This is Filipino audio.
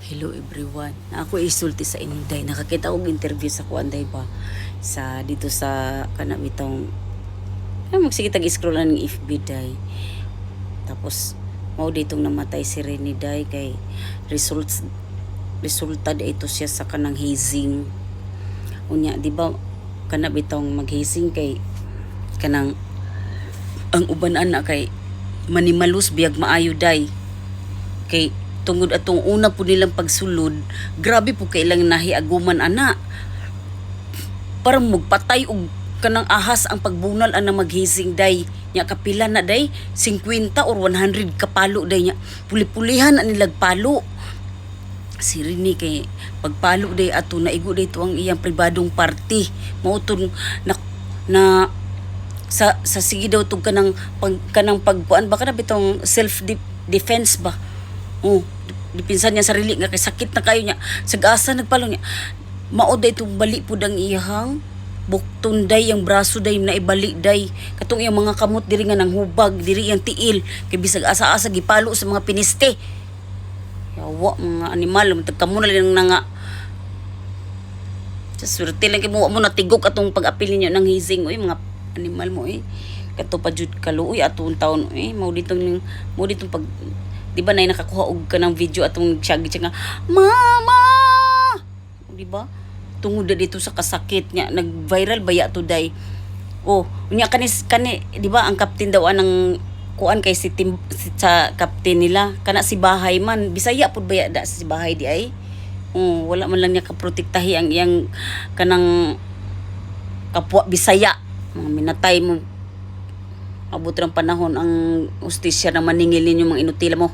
Hello everyone. Ako isulti sa inyo day. Nakakita og interview sa kuan day ba sa dito sa kana bitong magsige tag-scroll ng FB day. Tapos mao ditong namatay si Rene day kay resulta day ito siya sa kanang hazing. Unya di ba kana bitong maghazing kay kanang ang uban ana kay manimalus biyag maayo day. Kay tungod atong una po nilang pagsulod, grabe po kailang nahiaguman ana. Parang magpatay og kanang ahas ang pagbunal ana maghizing day. Nya kapila na day 50 or 100 kapalo day nya. Puli-pulihan ang nilag palo. Si Rini kay pagpalo day ato naigo day to ang iyang pribadong party. Mao na sa sige daw tug kanang pagpuan ba kana bitong self defense ba. Oh, dipinsan niya sarili nga kay sakit na kayo niya. Sagasa nagpalong niya. Mao day itong bali pud ang iyang bukton day, ang braso day na ibalik day. Katong iyang mga kamot diri nga nang hubag, diri iyang tiil. Kay bisag asa-asa gipalo sa mga piniste. Yawa mga animal, kamo na lang na nga. Sa swerte lang kay mo natigok atong pag-apil ninyo ng hazing oy mga animal mo eh. Kato pa jud kaluoy atong taon eh. Mao ditong pag di ba nay nakakuha og kanang video atong siyagi nga mama, di ba tungod dito sa kasakit niya nag-viral baya today. Oh unya kani di ba ang captain daw anang kuan kay sa captain nila kana si Bahay man Bisaya pud baya da si Bahay di ay. Oh wala man lang niya kaprotektahi ang iyang kanang kapwa Bisaya. Mga minatay mo abot ng panahon ang ustisya na maningil ninyo mga inutila mo.